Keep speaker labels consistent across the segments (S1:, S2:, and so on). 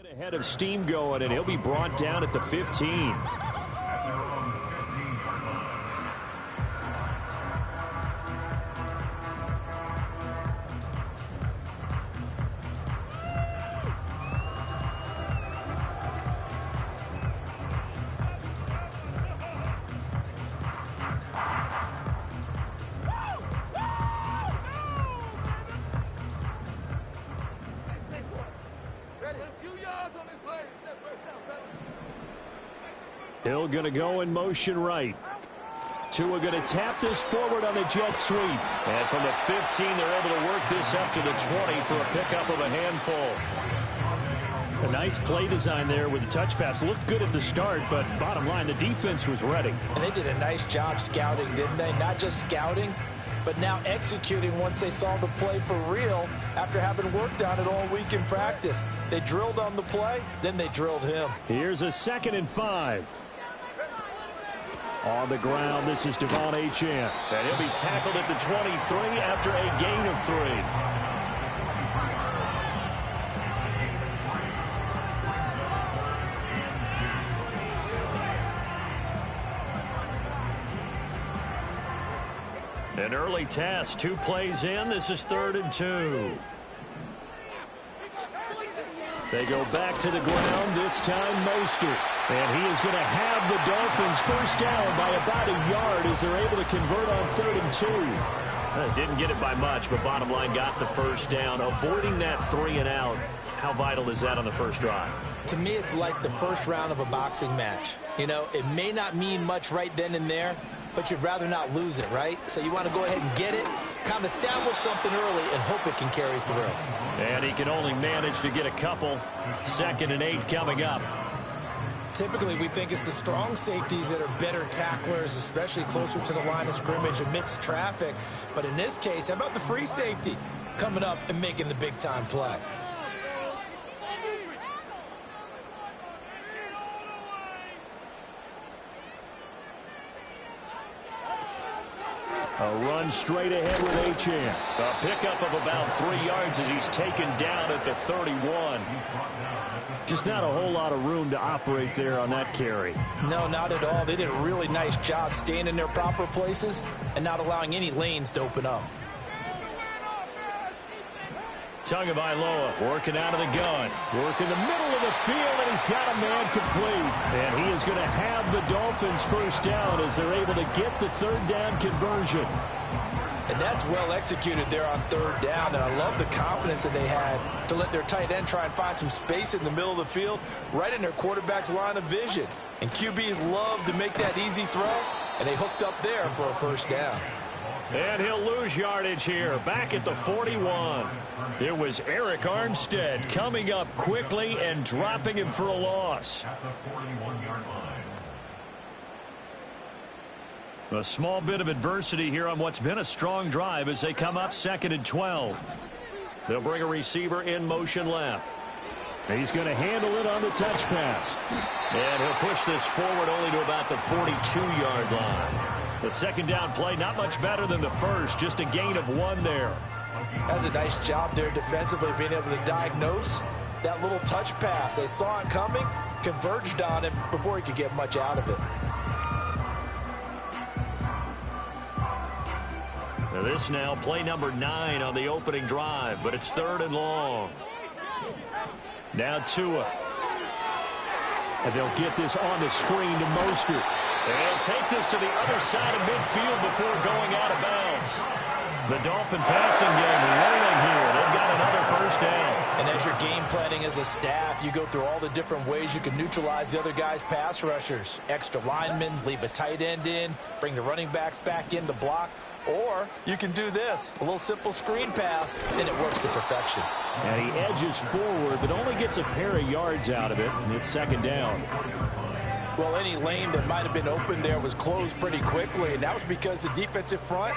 S1: Get a head of steam going, and he'll be brought down at the 15. Hill going to go in motion right. Tua going to tap this forward on the jet sweep. And from the 15, they're able to work this up to the 20 for a pickup of a handful. A nice play design there with the touch pass. Looked good at the start, but bottom line, the defense was ready.
S2: And they did a nice job scouting, didn't they? Not just scouting, but now executing once they saw the play for real after having worked on it all week in practice. They drilled on the play, then they drilled him.
S1: Here's a 2nd and 5. On the ground, this is Devon Achane. And he'll be tackled at the 23 after a gain of 3. An early task, 2 plays in. This is 3rd and 2. They go back to the ground, this time Mostert. And he is going to have the Dolphins first down by about a yard as they're able to convert on 3rd and 2. Didn't get it by much, but bottom line got the first down. Avoiding that 3 and out, how vital is that on the first drive?
S2: To me, it's like the first round of a boxing match. You know, it may not mean much right then and there, but you'd rather not lose it, right? So you want to go ahead and get it, kind of establish something early, and hope it can carry through.
S1: And he can only manage to get a couple. 2nd and 8 coming up.
S2: Typically, we think it's the strong safeties that are better tacklers, especially closer to the line of scrimmage amidst traffic. But in this case, how about the free safety coming up and making the big-time play?
S1: A run straight ahead with Achane. A pickup of about 3 yards as he's taken down at the 31. Just not a whole lot of room to operate there on that carry.
S2: No, not at all. They did a really nice job staying in their proper places and not allowing any lanes to open up.
S1: Tagovailoa working out of the gun. Working the middle of the field, and he's got a man complete. And he is going to have the Dolphins first down as they're able to get the 3rd down conversion.
S2: And that's well executed there on 3rd down. And I love the confidence that they had to let their tight end try and find some space in the middle of the field, right in their quarterback's line of vision. And QBs love to make that easy throw, and they hooked up there for a first down.
S1: And he'll lose yardage here, back at the 41. It was Eric Armstead coming up quickly and dropping him for a loss. A small bit of adversity here on what's been a strong drive as they come up 2nd and 12. They'll bring a receiver in motion left. He's going to handle it on the touch pass. And he'll push this forward only to about the 42-yard line. The 2nd down play, not much better than the first, just a gain of 1 there.
S2: That's a nice job there defensively, being able to diagnose that little touch pass. They saw it coming, converged on him before he could get much out of it.
S1: Now this now play number 9 on the opening drive, but it's 3rd and long. Now Tua. And they'll get this on the screen to Mostert. And take this to the other side of midfield before going out of bounds. The Dolphin passing game rolling here. They've got another first down.
S2: And as you're game planning as a staff, you go through all the different ways you can neutralize the other guy's pass rushers. Extra linemen, leave a tight end in, bring the running backs back in to block. Or you can do this, a little simple screen pass, and it works to perfection.
S1: And he edges forward, but only gets a pair of yards out of it, and it's 2nd down.
S2: Well, any lane that might have been open there was closed pretty quickly, and that was because the defensive front,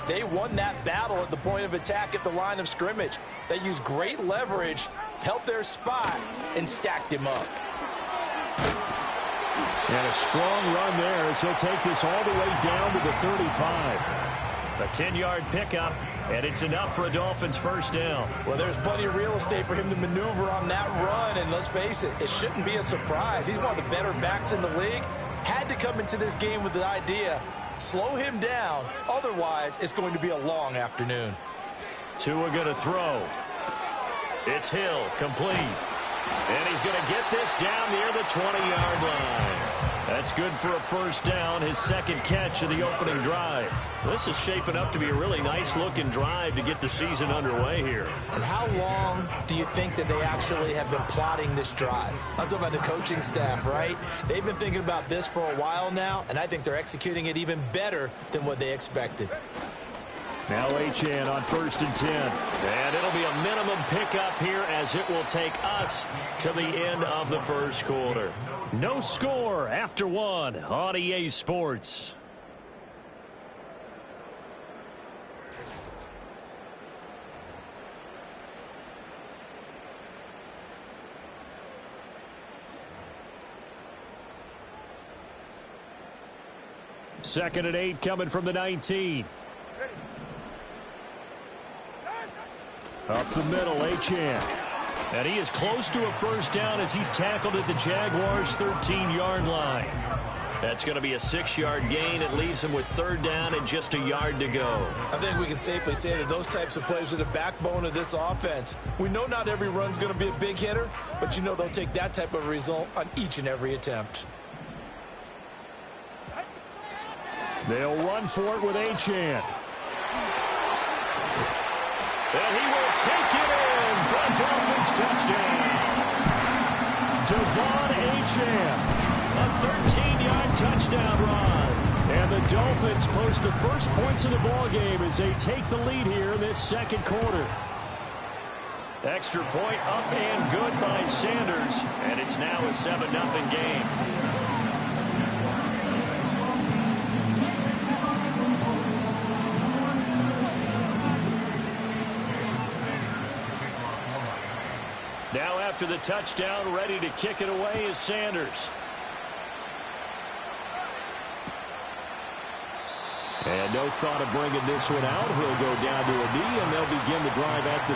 S2: they won that battle at the point of attack at the line of scrimmage. They used great leverage, held their spot, and stacked him up.
S1: And a strong run there as he'll take this all the way down to the 35. A 10-yard pickup And it's enough for a Dolphins first down.
S2: Well, there's plenty of real estate for him to maneuver on that run, and let's face it, it shouldn't be a surprise. He's one of the better backs in the league. Had to come into this game with the idea, slow him down, otherwise it's going to be a long afternoon.
S1: Tua going to throw. It's Hill, complete. And he's going to get this down near the 20-yard line. That's good for a first down, his second catch of the opening drive. This is shaping up to be a really nice-looking drive to get the season underway here.
S2: And how long do you think that they actually have been plotting this drive? I'm talking about the coaching staff, right? They've been thinking about this for a while now, and I think they're executing it even better than what they expected.
S1: Now Achane on 1st and 10. And it'll be a minimum pickup here as it will take us to the end of the first quarter. No score after one on EA Sports. Second and 8 coming from the 19. Up the middle, Achane. And he is close to a first down as he's tackled at the Jaguars' 13-yard line. That's going to be a 6-yard gain. It leaves him with third down and just a yard to go.
S2: I think we can safely say that those types of plays are the backbone of this offense. We know not every run's going to be a big hitter, but you know they'll take that type of result on each and every attempt.
S1: They'll run for it with Achane. And he will take it in for a Dolphins touchdown. Devon Achane, a 13-yard touchdown run. And the Dolphins post the first points of the ballgame as they take the lead here in this second quarter. Extra point up and good by Sanders. And it's now a 7-0 game. Now after the touchdown, ready to kick it away is Sanders. And no thought of bringing this one out. He'll go down to a knee, and they'll begin the drive at the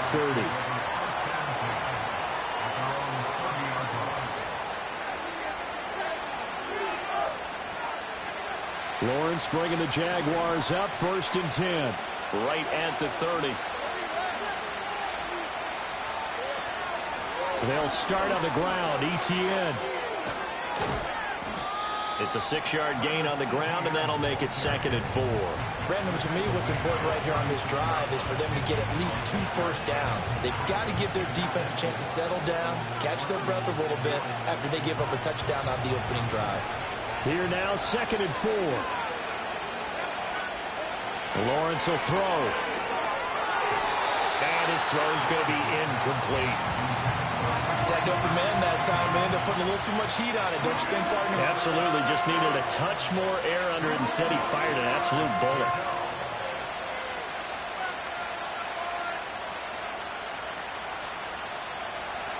S1: 30. Lawrence bringing the Jaguars up, 1st and 10. Right at the 30. They'll start on the ground. Etienne. It's a 6-yard gain on the ground, and that'll make it 2nd and 4.
S2: Brandon, to me, what's important right here on this drive is for them to get at least 2 first downs. They've got to give their defense a chance to settle down, catch their breath a little bit after they give up a touchdown on the opening drive.
S1: Here now, 2nd and 4. Lawrence will throw. And his throw's going to be incomplete.
S2: That open man that time and ended up putting a little too much heat on it, don't you think, partner?
S1: Absolutely. Just needed a touch more air under it. Instead, he fired an absolute bullet.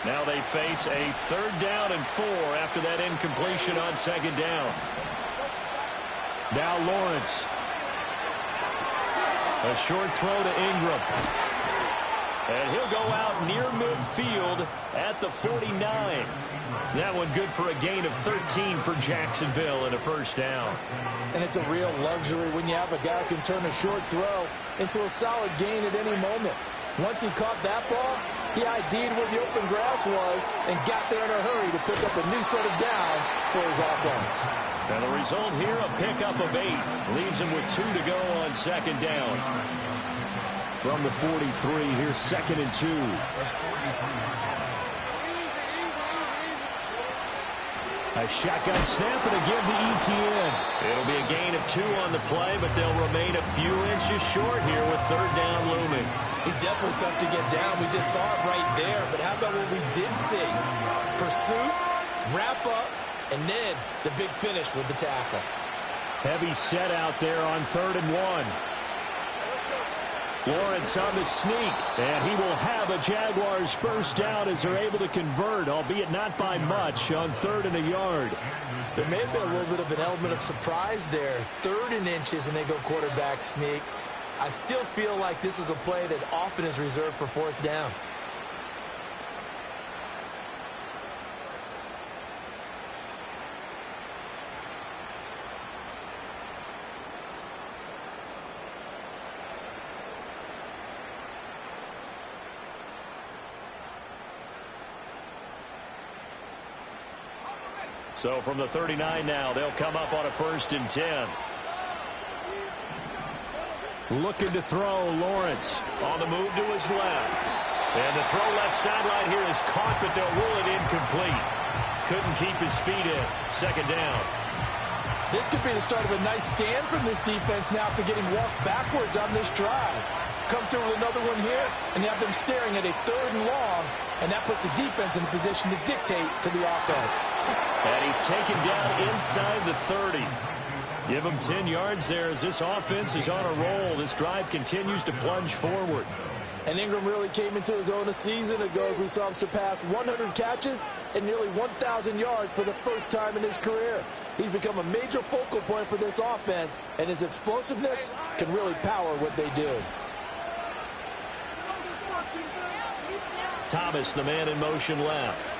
S1: Now they face a 3rd down and 4 after that incompletion on 2nd down. Now Lawrence. A short throw to Ingram. And he'll go out near midfield at the 49. That one good for a gain of 13 for Jacksonville and a first down.
S2: And it's a real luxury when you have a guy who can turn a short throw into a solid gain at any moment. Once he caught that ball, he ID'd where the open grass was and got there in a hurry to pick up a new set of downs for his offense.
S1: And the result here, a pickup of 8. Leaves him with 2 to go on 2nd down. From the 43, here's 2nd and 2. A shotgun snap and again to Etienne. It'll be a gain of 2 on the play, but they'll remain a few inches short here with 3rd down looming.
S2: He's definitely tough to get down. We just saw it right there. But how about what we did see? Pursuit, wrap up, and then the big finish with the tackle.
S1: Heavy set out there on 3rd and 1. Lawrence on the sneak, and he will have a Jaguars first down as they're able to convert, albeit not by much, on 3rd and a yard.
S2: There may have been a little bit of an element of surprise there. 3rd and inches, and they go quarterback sneak. I still feel like this is a play that often is reserved for fourth down.
S1: So from the 39 now, they'll come up on a 1st and 10. Looking to throw, Lawrence on the move to his left. And the throw left sideline here is caught, but they'll rule it incomplete. Couldn't keep his feet in. 2nd down.
S2: This could be the start of a nice stand from this defense now after getting walked backwards on this drive. Come through with another one here, and you have them staring at a 3rd and long, and that puts the defense in a position to dictate to the offense.
S1: And he's taken down inside the 30. Give him 10 yards there as this offense is on a roll. This drive continues to plunge forward.
S2: And Ingram really came into his own a season ago as we saw him surpass 100 catches and nearly 1,000 yards for the first time in his career. He's become a major focal point for this offense, and his explosiveness can really power what they do.
S1: Thomas, the man in motion left.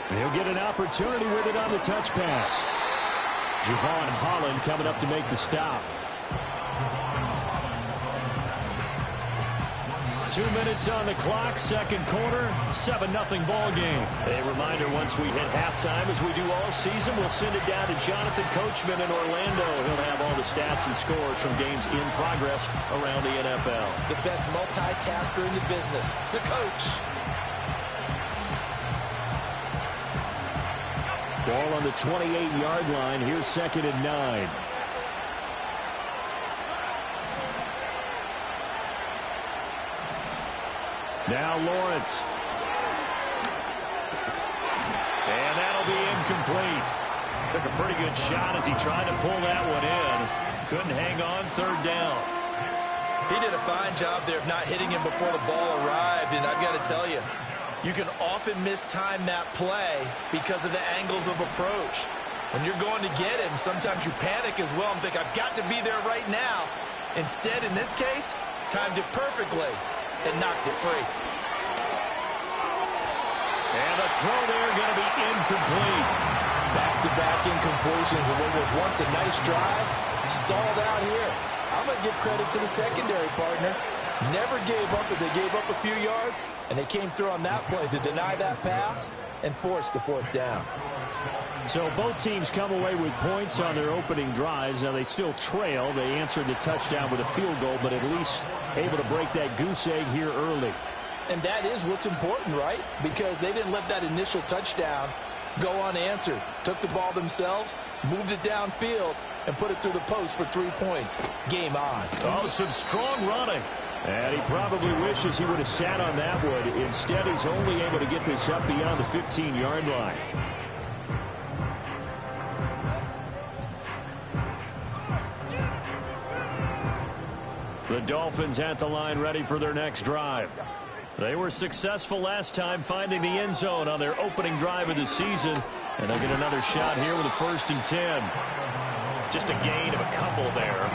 S1: He'll get an opportunity with it on the touch pass. Javon Holland coming up to make the stop. 2 minutes on the clock, 2nd quarter, 7-0 ball game. A reminder, once we hit halftime, as we do all season, we'll send it down to Jonathan Coachman in Orlando. He'll have all the stats and scores from games in progress around the NFL.
S2: The best multitasker in the business, the coach.
S1: Ball on the 28-yard line. Here's 2nd and 9. Now Lawrence. And that'll be incomplete. Took a pretty good shot as he tried to pull that one in. Couldn't hang on. 3rd down.
S2: He did a fine job there of not hitting him before the ball arrived, and I've got to tell you, you can often mistime that play because of the angles of approach. When you're going to get him, sometimes you panic as well and think, I've got to be there right now. Instead, in this case, timed it perfectly and knocked it free.
S1: And the throw there going to be incomplete.
S2: Back-to-back incompletions of what was once a nice drive, stalled out here. I'm going to give credit to the secondary partner. Never gave up as they gave up a few yards, and they came through on that play to deny that pass and force the 4th down.
S1: So both teams come away with points on their opening drives. Now they still trail. They answered the touchdown with a field goal, but at least able to break that goose egg here early.
S2: And that is what's important, right? Because they didn't let that initial touchdown go unanswered. Took the ball themselves, moved it downfield, and put it through the post for 3 points. Game on.
S1: Oh, some strong running. And he probably wishes he would have sat on that one. Instead, he's only able to get this up beyond the 15-yard line. The Dolphins at the line ready for their next drive. They were successful last time finding the end zone on their opening drive of the season. And they'll get another shot here with a 1st and 10. Just a gain of a couple there.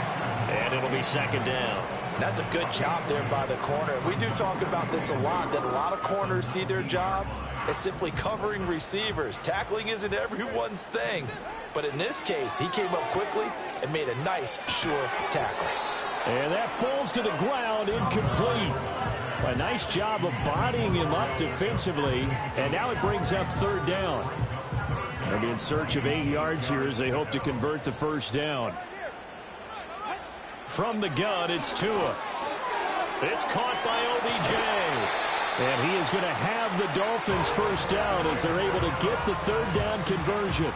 S1: And it'll be 2nd down.
S2: That's a good job there by the corner. We do talk about this a lot, that a lot of corners see their job as simply covering receivers. Tackling isn't everyone's thing. But in this case, he came up quickly and made a nice, sure tackle.
S1: And that falls to the ground, incomplete. A nice job of bodying him up defensively. And now it brings up 3rd down. They'll be in search of 8 yards here as they hope to convert the 1st down. From the gun, it's Tua. It's caught by OBJ. And he is going to have the Dolphins 1st down as they're able to get the 3rd down conversion.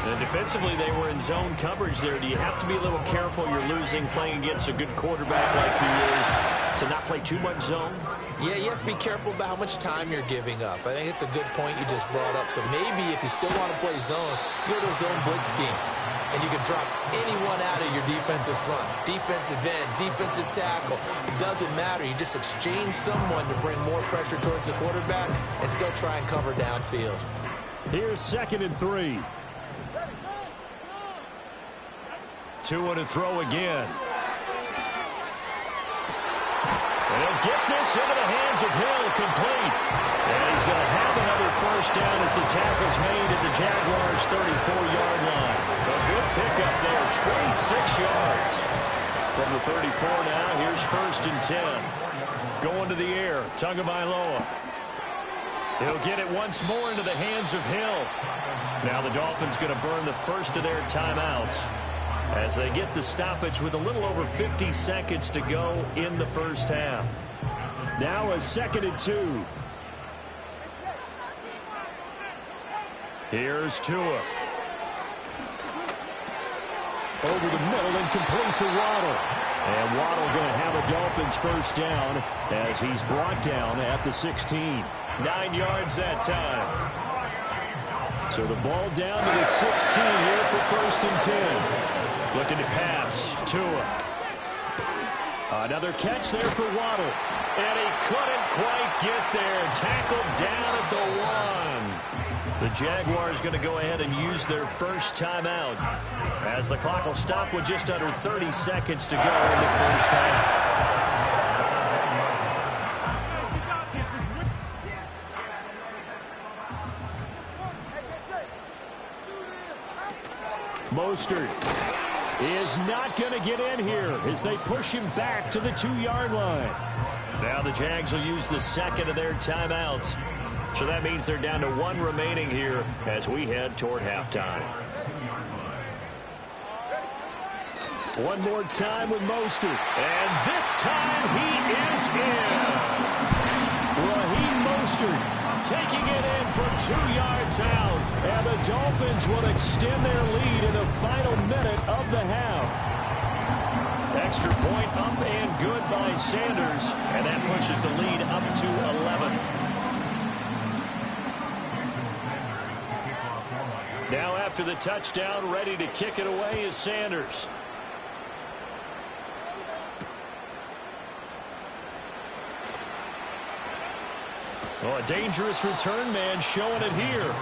S1: And defensively, they were in zone coverage there. Do you have to be a little careful? You're losing playing against a good quarterback like he is to not play too much zone?
S2: Yeah, you have to be careful about how much time you're giving up. I think it's a good point you just brought up. So maybe if you still want to play zone, you go to a zone blitz scheme. And you can drop anyone out of your defensive front. Defensive end, defensive tackle. It doesn't matter. You just exchange someone to bring more pressure towards the quarterback and still try and cover downfield.
S1: Here's 2nd and 3. Tua to throw again. And he'll get this into the hands of Hill, complete. And he's going to have another first down as the tackle's made at the Jaguars' 34-yard line. A good pickup there, 26 yards. From the 34 now, here's 1st and 10. Going to the air, Tagovailoa. He'll get it once more into the hands of Hill. Now the Dolphins going to burn the first of their timeouts as they get the stoppage with a little over 50 seconds to go in the first half. Now a 2nd and 2. Here's Tua. Over the middle and complete to Waddle. And Waddle going to have a Dolphins first down as he's brought down at the 16. 9 yards that time. So the ball down to the 16 here for 1st and 10. Looking to pass. Tua. Another catch there for Waddle. And he couldn't quite get there. Tackled down at the 1. The Jaguars going to go ahead and use their first timeout as the clock will stop with just under 30 seconds to go in the first half. Mostert is not going to get in here as they push him back to the 2-yard line. Now the Jags will use the 2nd of their timeouts. So that means they're down to 1 remaining here as we head toward halftime. One more time with Mostert. And this time he is in. Raheem Mostert taking it in from 2 yards out. And the Dolphins will extend their lead in the final minute of the half. Extra point up and good by Sanders. And that pushes the lead up to 11. Now after the touchdown, ready to kick it away is Sanders. Oh, a dangerous return man showing it here.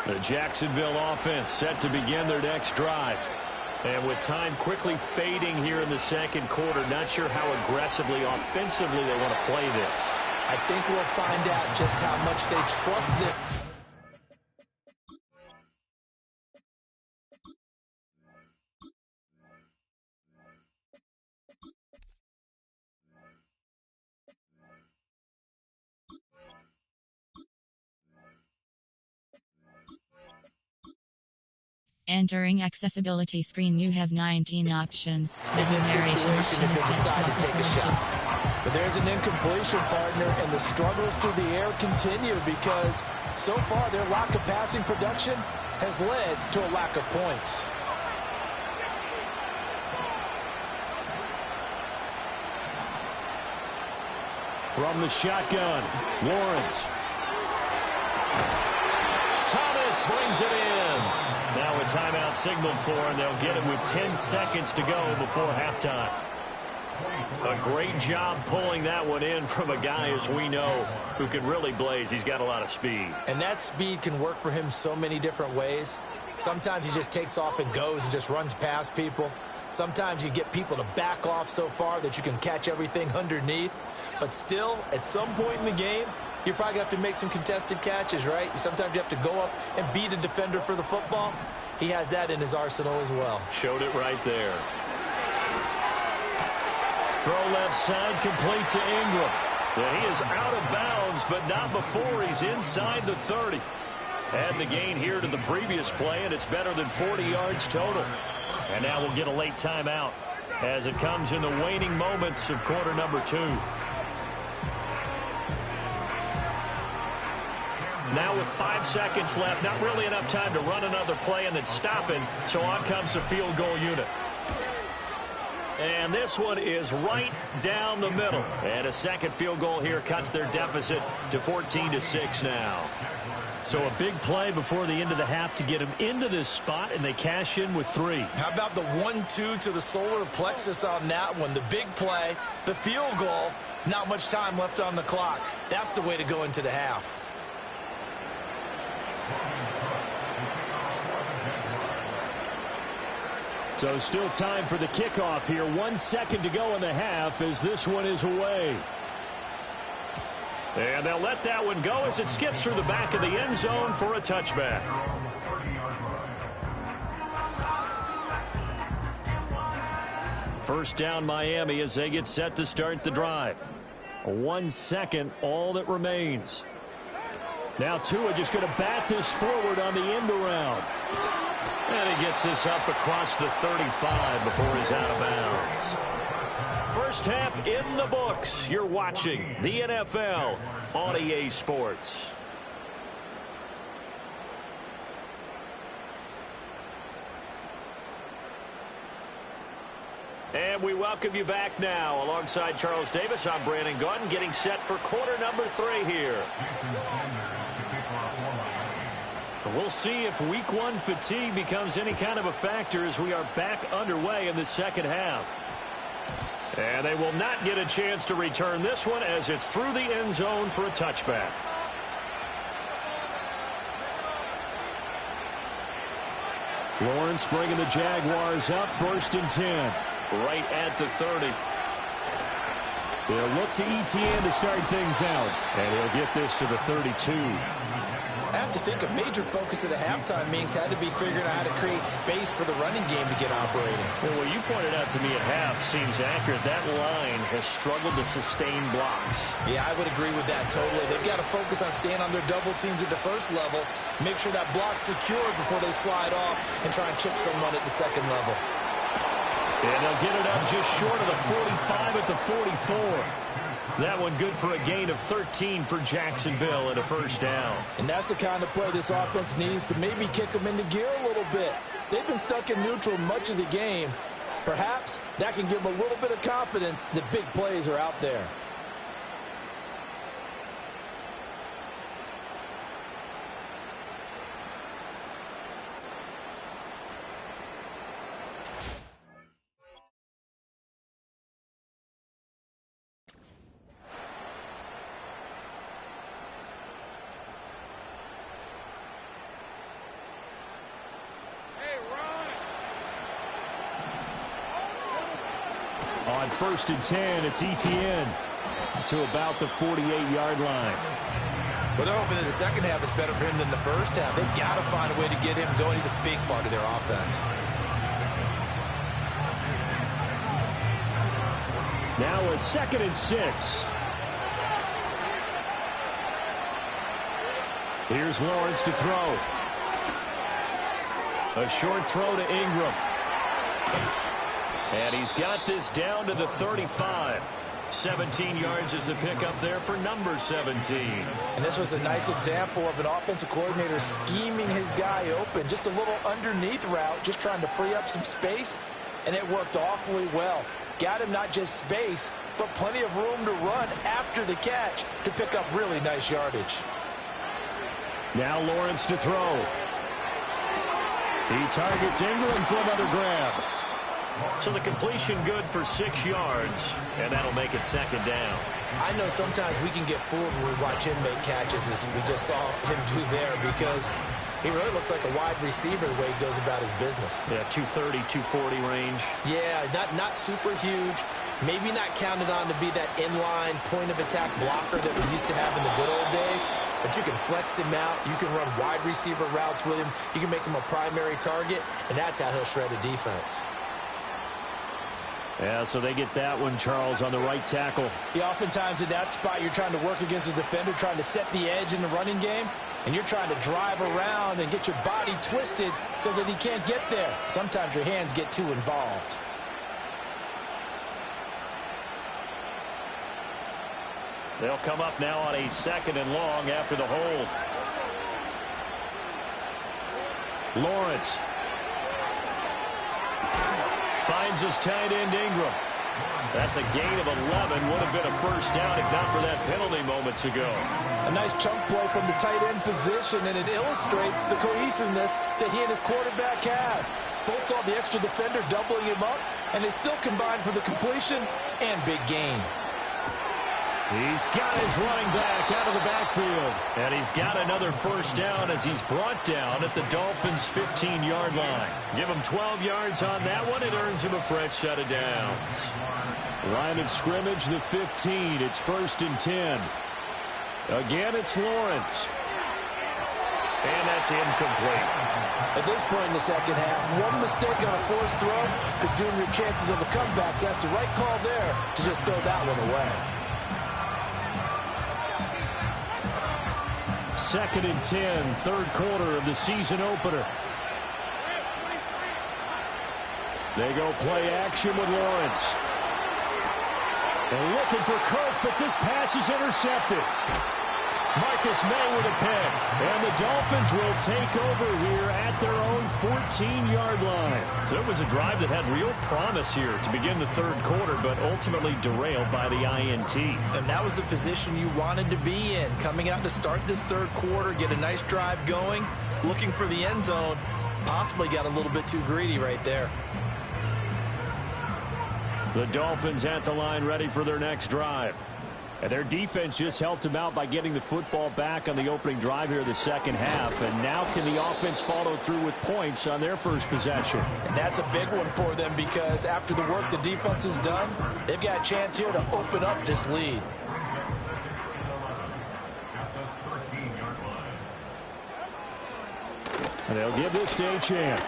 S1: The Jacksonville offense set to begin their next drive. And with time quickly fading here in the 2nd quarter, not sure how aggressively, offensively they want to play this.
S2: I think we'll find out just how much they trust this.
S3: Entering accessibility screen, you have 19 options.
S2: In this situation, if they decide to take a shot. But there's an incompletion, partner, and the struggles through the air continue because so far their lack of passing production has led to a lack of points.
S1: From the shotgun, Lawrence. Thomas brings it in. Now a timeout signaled for, and they'll get it with 10 seconds to go before halftime. A great job pulling that one in from a guy, as we know, who can really blaze. He's got a lot of speed.
S2: And that speed can work for him so many different ways. Sometimes he just takes off and goes and just runs past people. Sometimes you get people to back off so far that you can catch everything underneath. But still, at some point in the game, you probably have to make some contested catches, right? Sometimes you have to go up and beat a defender for the football. He has that in his arsenal as well.
S1: Showed it right there. Throw left side, complete to Ingram. And he is out of bounds, but not before he's inside the 30. Add the gain here to the previous play, and it's better than 40 yards total. And now we'll get a late timeout as it comes in the waning moments of quarter number 2. Now with 5 seconds left, not really enough time to run another play and then stop it, so on comes the field goal unit. And this one is right down the middle. And a second field goal here cuts their deficit to 14-6 now. So a big play before the end of the half to get them into this spot, and they cash in with 3.
S2: How about the 1-2 to the solar plexus on that one? The big play, the field goal, not much time left on the clock. That's the way to go into the half.
S1: So still time for the kickoff here. 1 second to go in the half as this one is away. And they'll let that one go as it skips through the back of the end zone for a touchback. First down Miami as they get set to start the drive. 1 second, all that remains. Now Tua just going to bat this forward on the end around. And he gets this up across the 35 before he's out of bounds. First half in the books. You're watching the NFL on EA Sports. And we welcome you back now. Alongside Charles Davis, I'm Brandon Gaudin, getting set for quarter number 3 here. We'll see if week 1 fatigue becomes any kind of a factor as we are back underway in the second half. And they will not get a chance to return this one as it's through the end zone for a touchback. Lawrence bringing the Jaguars up, 1st and 10. Right at the 30. They'll look to ETN to start things out. And he'll get this to the 32.
S2: I have to think a major focus of the halftime meetings had to be figuring out how to create space for the running game to get operating.
S1: Well, what you pointed out to me at half seems accurate. That line has struggled to sustain blocks.
S2: Yeah, I would agree with that totally. They've got to focus on staying on their double teams at the first level, make sure that block's secured before they slide off and try and chip someone at the second level.
S1: And they'll get it up just short of the 45 at the 44. That one good for a gain of 13 for Jacksonville and a first down.
S2: And that's the kind of play this offense needs to maybe kick them into gear a little bit. They've been stuck in neutral much of the game. Perhaps that can give them a little bit of confidence that big plays are out there.
S1: On 1st and 10, it's ETN to about the 48-yard line.
S2: Well, they're hoping that the second half is better for him than the first half. They've got to find a way to get him going. He's a big part of their offense.
S1: Now a 2nd and 6. Here's Lawrence to throw. A short throw to Ingram. And he's got this down to the 35. 17 yards is the pickup there for number 17.
S2: And this was a nice example of an offensive coordinator scheming his guy open. Just a little underneath route, just trying to free up some space, and it worked awfully well. Got him not just space, but plenty of room to run after the catch to pick up really nice yardage.
S1: Now Lawrence to throw. He targets Ingram for another grab. So the completion good for 6 yards, and that'll make it second down.
S2: I know sometimes we can get fooled when we watch him make catches, as we just saw him do there, because he really looks like a wide receiver the way he goes about his business.
S1: Yeah, 230, 240 range.
S2: Yeah, not super huge. Maybe not counted on to be that inline point-of-attack blocker that we used to have in the good old days. But you can flex him out. You can run wide receiver routes with him. You can make him a primary target, and that's how he'll shred a defense.
S1: Yeah, so they get that one, Charles, on the right tackle.
S2: Yeah, oftentimes in that spot, you're trying to work against a defender, trying to set the edge in the running game, and you're trying to drive around and get your body twisted so that he can't get there. Sometimes your hands get too involved.
S1: They'll come up now on a 2nd and long after the hold. Lawrence finds his tight end Ingram. That's a gain of 11. Would have been a first down if not for that penalty moments ago.
S2: A nice chunk play from the tight end position, and it illustrates the cohesiveness that he and his quarterback have. Both saw the extra defender doubling him up, and they still combined for the completion and big gain.
S1: He's got his running back out of the backfield. And he's got another first down as he's brought down at the Dolphins' 15-yard line. Give him 12 yards on that one. It earns him a fresh set of downs. Line of scrimmage, the 15. It's 1st and 10. Again, it's Lawrence. And that's incomplete.
S2: At this point in the second half, one mistake on a forced throw could doom your chances of a comeback. So that's the right call there to just throw that one away.
S1: 2nd and 10, third quarter of the season opener. They go play action with Lawrence. They're looking for Kirk, but this pass is intercepted. Marcus May with a pick. And the Dolphins will take over here at their own 14-yard line. So it was a drive that had real promise here to begin the third quarter, but ultimately derailed by the INT.
S2: And that was the position you wanted to be in. Coming out to start this third quarter, get a nice drive going, looking for the end zone. Possibly got a little bit too greedy right there.
S1: The Dolphins at the line ready for their next drive. And their defense just helped them out by getting the football back on the opening drive here of the second half. And now can the offense follow through with points on their first possession?
S2: And that's a big one for them because after the work the defense has done, they've got a chance here to open up this lead.
S1: And they'll give this to Achane.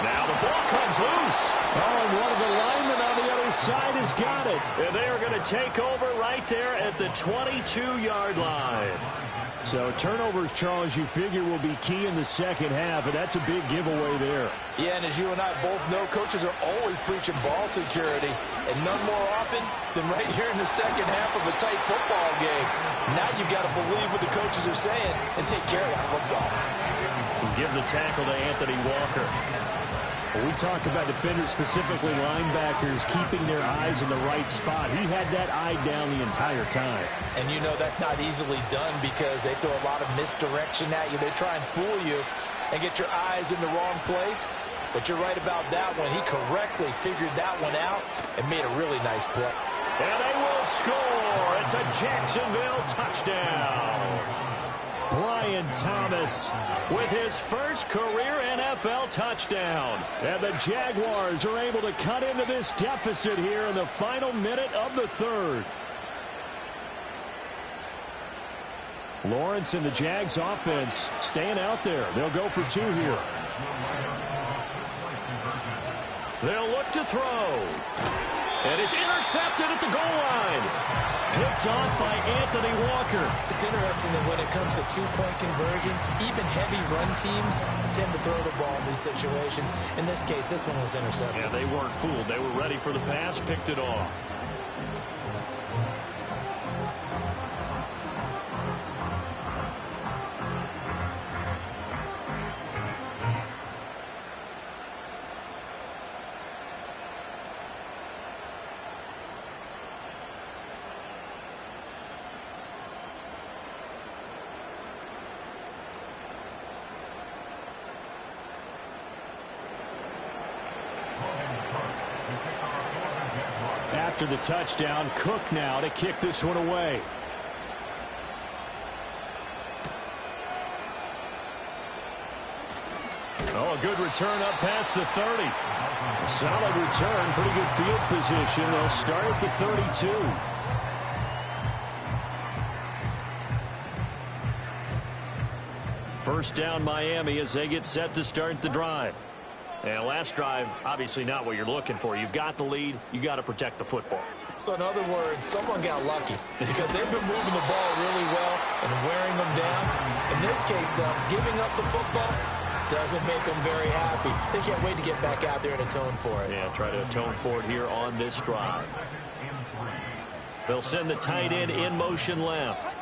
S1: Now the ball comes loose. Oh, and one of the linemen on the other side has got it. And they are going to take over right there at the 22-yard line. So turnovers, Charles, you figure will be key in the second half, and that's a big giveaway there.
S2: Yeah, and as you and I both know, coaches are always preaching ball security, and none more often than right here in the second half of a tight football game. Now you've got to believe what the coaches are saying and take care of that football.
S1: Give the tackle to Anthony Walker. We talk about defenders, specifically linebackers, keeping their eyes in the right spot. He had that eye down the entire time.
S2: And you know that's not easily done because they throw a lot of misdirection at you. They try and fool you and get your eyes in the wrong place. But you're right about that one. He correctly figured that one out and made a really nice play.
S1: And they will score. It's a Jacksonville touchdown. Brian Thomas with his first career NFL touchdown. And the Jaguars are able to cut into this deficit here in the final minute of the third. Lawrence and the Jags offense staying out there. They'll go for two here. They'll look to throw. And it's intercepted at the goal line. Picked off by Anthony Walker.
S2: It's interesting that when it comes to two-point conversions, even heavy run teams tend to throw the ball in these situations. In this case, this one was intercepted.
S1: Yeah, they weren't fooled. They were ready for the pass, picked it off. After the touchdown, Cook now to kick this one away. Oh, a good return up past the 30. A solid return, pretty good field position. They'll start at the 32. First down Miami as they get set to start the drive. And last drive, obviously not what you're looking for. You've got the lead. You got to protect the football.
S2: So in other words, someone got lucky because they've been moving the ball really well and wearing them down. In this case, though, giving up the football doesn't make them very happy. They can't wait to get back out there and atone for it.
S1: Yeah, try to atone for it here on this drive. They'll send the tight end in motion left.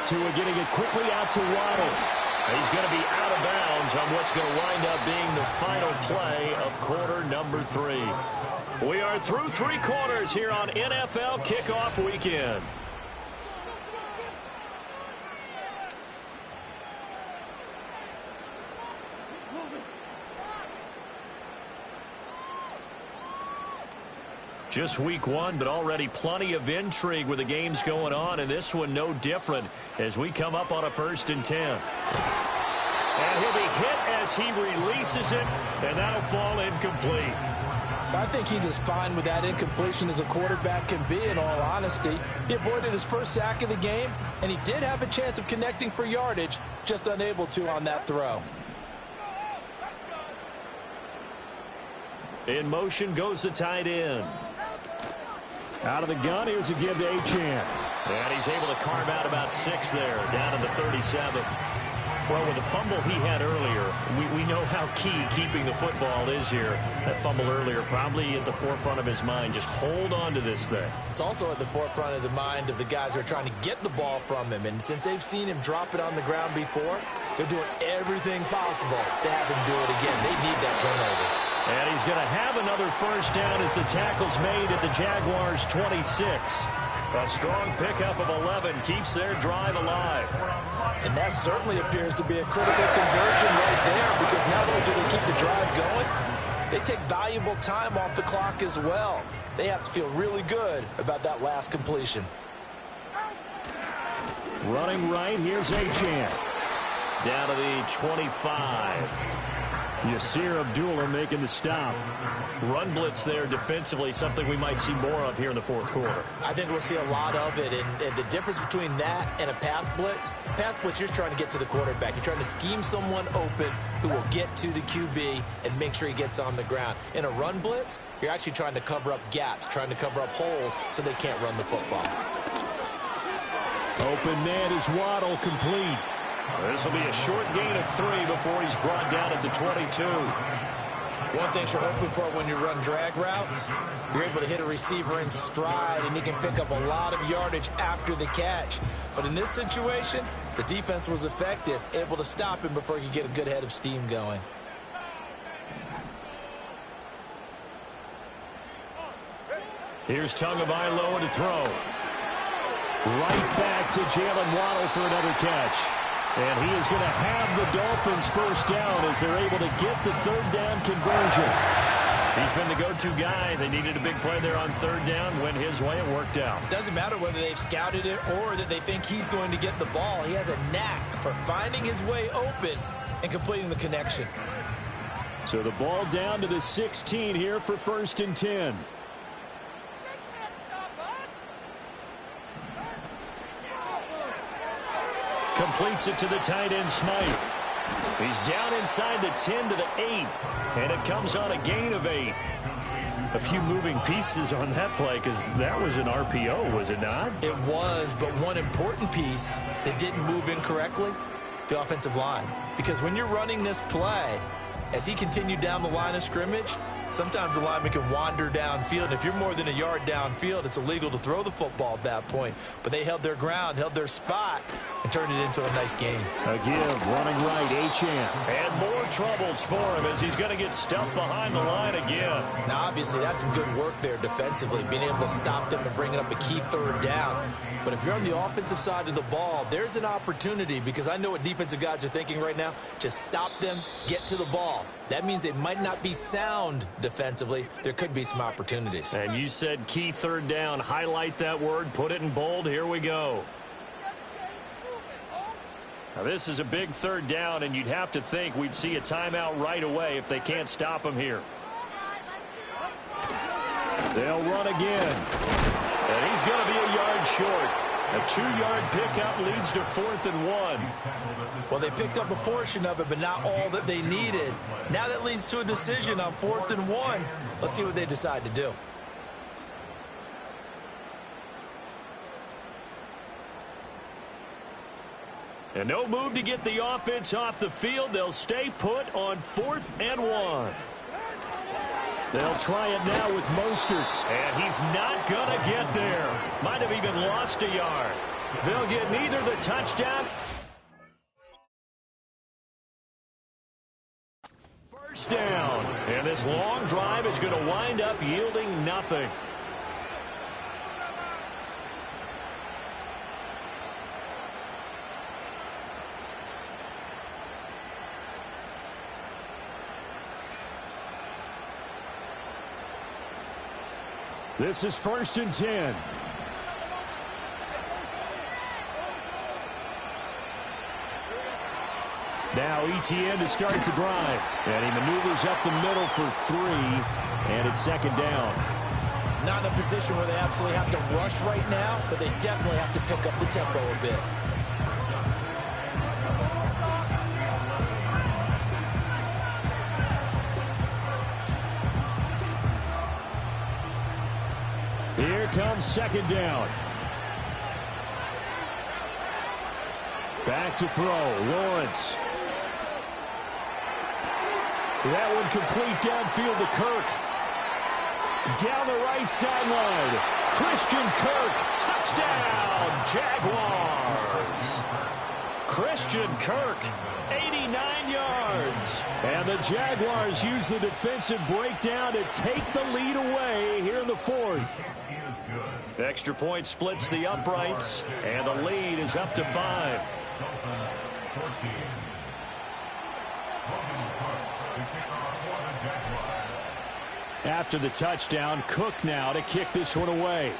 S1: Tua getting it quickly out to Waddle. He's going to be out of bounds seconds on what's going to wind up being the final play of quarter number 3. We are through 3 quarters here on NFL Kickoff Weekend. Just week 1, but already plenty of intrigue with the games going on, and this one no different as we come up on a 1st and 10. And he'll be hit as he releases it, and that'll fall incomplete.
S2: I think he's as fine with that incompletion as a quarterback can be, in all honesty. He avoided his first sack of the game, and he did have a chance of connecting for yardage, just unable to on that throw.
S1: In motion goes the tight end. Out of the gun, here's a give to Achane. And he's able to carve out about 6 there, down to the 37. Well, with the fumble he had earlier, we know how key keeping the football is here. That fumble earlier probably at the forefront of his mind. Just hold on to this thing.
S2: It's also at the forefront of the mind of the guys who are trying to get the ball from him. And since they've seen him drop it on the ground before, they're doing everything possible to have him do it again. They need that turnover.
S1: And he's going to have another 1st down as the tackle's made at the Jaguars' 26. A strong pickup of 11 keeps their drive alive.
S2: And that certainly appears to be a critical conversion right there, because not only do they keep the drive going, they take valuable time off the clock as well. They have to feel really good about that last completion.
S1: Running right, here's Achane. Down to the 25. Yasir Abdullah making the stop. Run blitz there defensively, something we might see more of here in the 4th quarter.
S2: I think we'll see a lot of it, and the difference between that and a pass blitz, you're trying to get to the quarterback. You're trying to scheme someone open who will get to the QB and make sure he gets on the ground. In a run blitz, you're actually trying to cover up gaps, trying to cover up holes so they can't run the football.
S1: Open man is Waddle, complete. This will be a short gain of 3 before he's brought down at the 22.
S2: One thing you're hoping for when you run drag routes, you're able to hit a receiver in stride, and he can pick up a lot of yardage after the catch. But in this situation, the defense was effective, able to stop him before he could get a good head of steam going.
S1: Here's Tagovailoa to throw. Right back to Jalen Waddle for another catch. And he is going to have the Dolphins 1st down as they're able to get the 3rd down conversion. He's been the go-to guy. They needed a big play there on 3rd down. Went his way. It worked out.
S2: Doesn't matter whether they've scouted it or that they think he's going to get the ball. He has a knack for finding his way open and completing the connection.
S1: So the ball down to the 16 here for 1st and 10. Completes it to the tight end, Smythe. He's down inside the 10 to the 8, and it comes on a gain of 8. A few moving pieces on that play, because that was an RPO, was it not?
S2: It was, but one important piece that didn't move incorrectly, the offensive line. Because when you're running this play, as he continued down the line of scrimmage, sometimes the lineman can wander downfield. And if you're more than a yard downfield, it's illegal to throw the football at that point. But they held their ground, held their spot, and turned it into a nice game.
S1: A give, running right, Achane. And more troubles for him as he's going to get stuffed behind the line again.
S2: Now, obviously, that's some good work there defensively, being able to stop them and bringing up a key 3rd down. But if you're on the offensive side of the ball, there's an opportunity, because I know what defensive guys are thinking right now. Just stop them, get to the ball. That means they might not be sound defensively. There could be some opportunities.
S1: And you said key 3rd down. Highlight that word. Put it in bold. Here we go. Now, this is a big 3rd down, and you'd have to think we'd see a timeout right away if they can't stop him here. They'll run again. And he's going to be a yard short. A 2-yard pickup leads to 4th and 1.
S2: Well, they picked up a portion of it, but not all that they needed. Now that leads to a decision on 4th and 1. Let's see what they decide to do.
S1: And no move to get the offense off the field. They'll stay put on 4th and 1. They'll try it now with Mostert. And he's not going to get there. Might have even lost a yard. They'll get neither the touchdown first down. And this long drive is going to wind up yielding nothing. This is 1st and 10. Now ETN to start the drive. And he maneuvers up the middle for 3. And it's 2nd down.
S2: Not in a position where they absolutely have to rush right now, but they definitely have to pick up the tempo a bit.
S1: Here comes 2nd down. Back to throw. Lawrence. That one complete downfield to Kirk. Down the right sideline. Christian Kirk. Touchdown, Jaguars. Christian Kirk, 89 yards. And the Jaguars use the defensive breakdown to take the lead away here in the 4th. Extra point splits the uprights, and the lead is up to 5. After the touchdown, Cook now to kick this one away.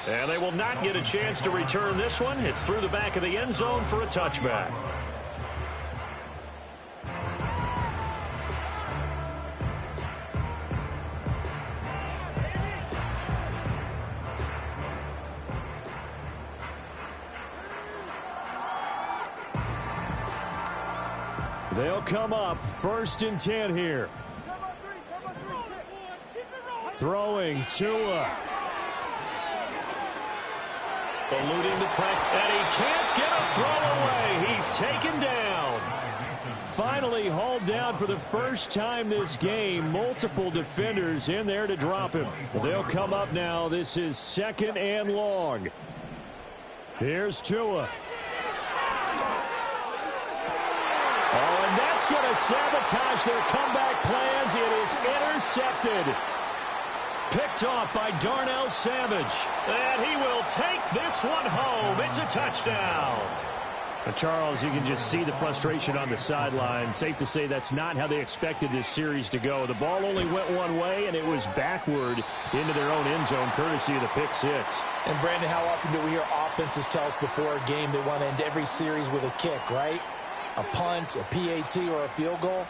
S1: And they will not get a chance to return this one. It's through the back of the end zone for a touchback. They'll come up 1st and 10 here. Throwing Tua. Eluding the pressure, and he can't get a throw away. He's taken down. Finally hauled down for the first time this game. Multiple defenders in there to drop him. They'll come up now. This is 2nd and long. Here's Tua. Oh, and that's going to sabotage their comeback plans. It is intercepted. Picked off by Darnell Savage. And he will take this one home. It's a touchdown. Charles, you can just see the frustration on the sideline. Safe to say that's not how they expected this series to go. The ball only went one way, and it was backward into their own end zone, courtesy of the pick 6.
S2: And, Brandon, how often do we hear offenses tell us before a game they want to end every series with a kick, right? A punt, a PAT, or a field goal?